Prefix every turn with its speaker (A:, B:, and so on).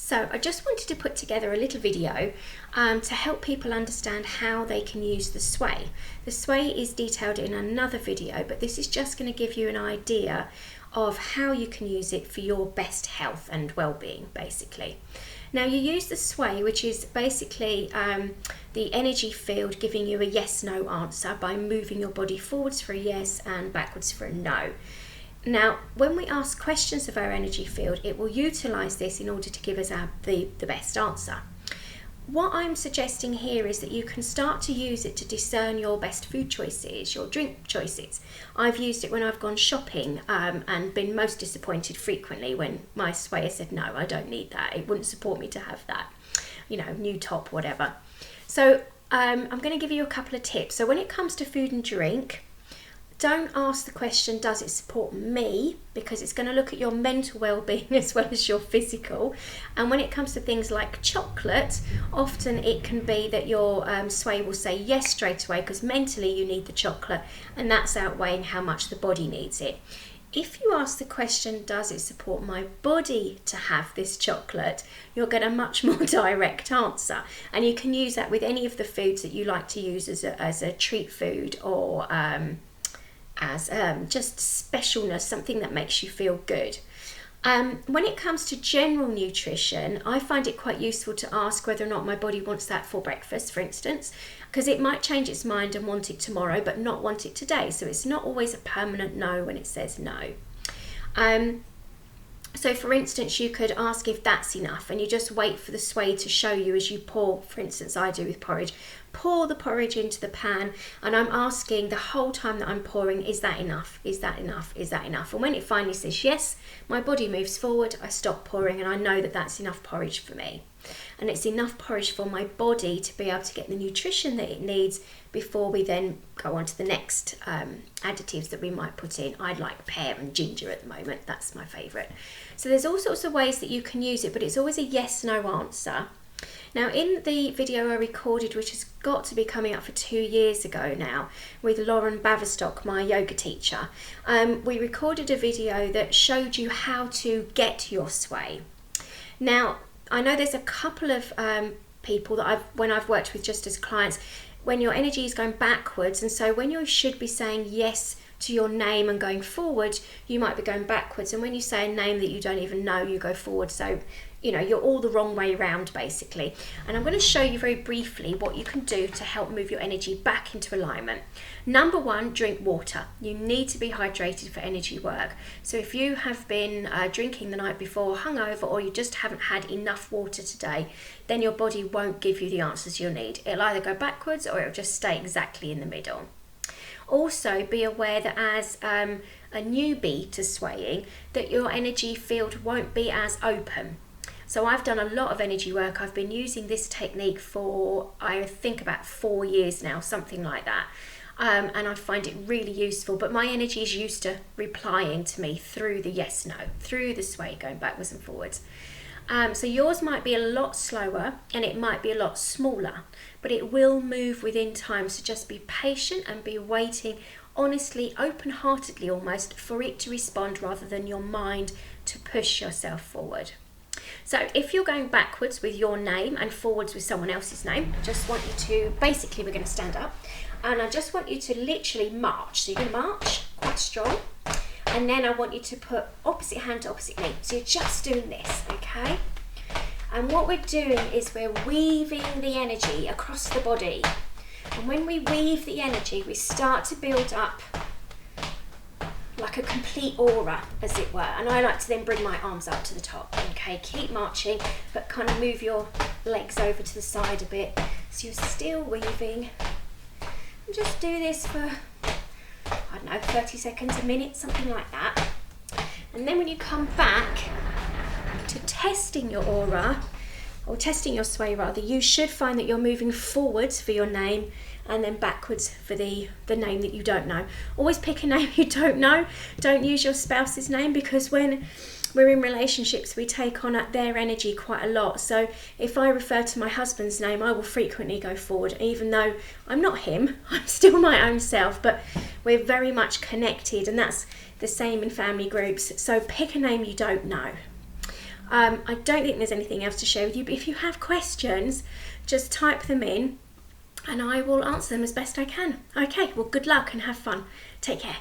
A: So I just wanted to put together a little video to help people understand how they can use the Sway. The Sway is detailed in another video, but this is just going to give you an idea of how you can use it for your best health and well-being, basically. Now you use the Sway, which is basically the energy field giving you a yes/no answer by moving your body forwards for a yes and backwards for a no. Now, when we ask questions of our energy field, it will utilise this in order to give us the best answer. What I'm suggesting here is that you can start to use it to discern your best food choices, your drink choices. I've used it when I've gone shopping and been most disappointed frequently when my Sway has said, no, I don't need that. It wouldn't support me to have that, new top, whatever. So I'm going to give you a couple of tips. So when it comes to food and drink, don't ask the question, does it support me? Because it's going to look at your mental well-being as well as your physical. And when it comes to things like chocolate, often it can be that your Sway will say yes straight away because mentally you need the chocolate, and that's outweighing how much the body needs it. If you ask the question, does it support my body to have this chocolate, you'll get a much more direct answer. And you can use that with any of the foods that you like to use as a treat food or as just specialness, something that makes you feel good. When it comes to general nutrition, I find it quite useful to ask whether or not my body wants that for breakfast, for instance, because it might change its mind and want it tomorrow but not want it today. So it's not always a permanent no when it says no. So for instance, you could ask if that's enough, and you just wait for the Sway to show you as you pour, for instance, I do with porridge, pour the porridge into the pan, and I'm asking the whole time that I'm pouring, is that enough? Is that enough? Is that enough? And when it finally says yes, my body moves forward, I stop pouring, and I know that that's enough porridge for me. And it's enough porridge for my body to be able to get the nutrition that it needs before we then go on to the next additives that we might put in. I like pear and ginger at the moment, that's my favourite. So there's all sorts of ways that you can use it, but it's always a yes/no answer. Now in the video I recorded, which has got to be coming up for 2 years ago now, with Lauren Baverstock, my yoga teacher, we recorded a video that showed you how to get your Sway. Now, I know there's a couple of people that when I've worked with just as clients, when your energy is going backwards, and so when you should be saying yes to your name and going forward, you might be going backwards, and when you say a name that you don't even know, you go forward. So you're all the wrong way around basically. And I'm going to show you very briefly what you can do to help move your energy back into alignment. Number one, drink water. You need to be hydrated for energy work. So if you have been drinking the night before, hungover, or you just haven't had enough water today, then your body won't give you the answers you'll need. It'll either go backwards or it'll just stay exactly in the middle. Also, be aware that as a newbie to swaying, that your energy field won't be as open. So I've done a lot of energy work. I've been using this technique for, I think, about 4 years now, something like that. And I find it really useful, but my energy is used to replying to me through the yes/no, through the Sway, going backwards and forwards. So yours might be a lot slower and it might be a lot smaller, but it will move within time. So just be patient and be waiting, honestly, open-heartedly almost, for it to respond rather than your mind to push yourself forward. So if you're going backwards with your name and forwards with someone else's name, I just want you to, basically we're going to stand up, and I just want you to literally march. So you're going to march quite strong, and then I want you to put opposite hand to opposite knee. So you're just doing this, okay? And what we're doing is we're weaving the energy across the body. And when we weave the energy, we start to build up like a complete aura, as it were. And I like to then bring my arms up to the top. Okay, keep marching, but kind of move your legs over to the side a bit. So you're still weaving. And just do this for, I don't know, 30 seconds, a minute, something like that. And then when you come back to testing your aura, or testing your Sway rather, you should find that you're moving forwards for your name and then backwards for the name that you don't know. Always pick a name you don't know. Don't use your spouse's name, because when we're in relationships we take on their energy quite a lot. So if I refer to my husband's name, I will frequently go forward, even though I'm not him, I'm still my own self, but we're very much connected, and that's the same in family groups. So pick a name you don't know. I don't think there's anything else to share with you, but if you have questions, just type them in and I will answer them as best I can. Okay, well, good luck and have fun. Take care.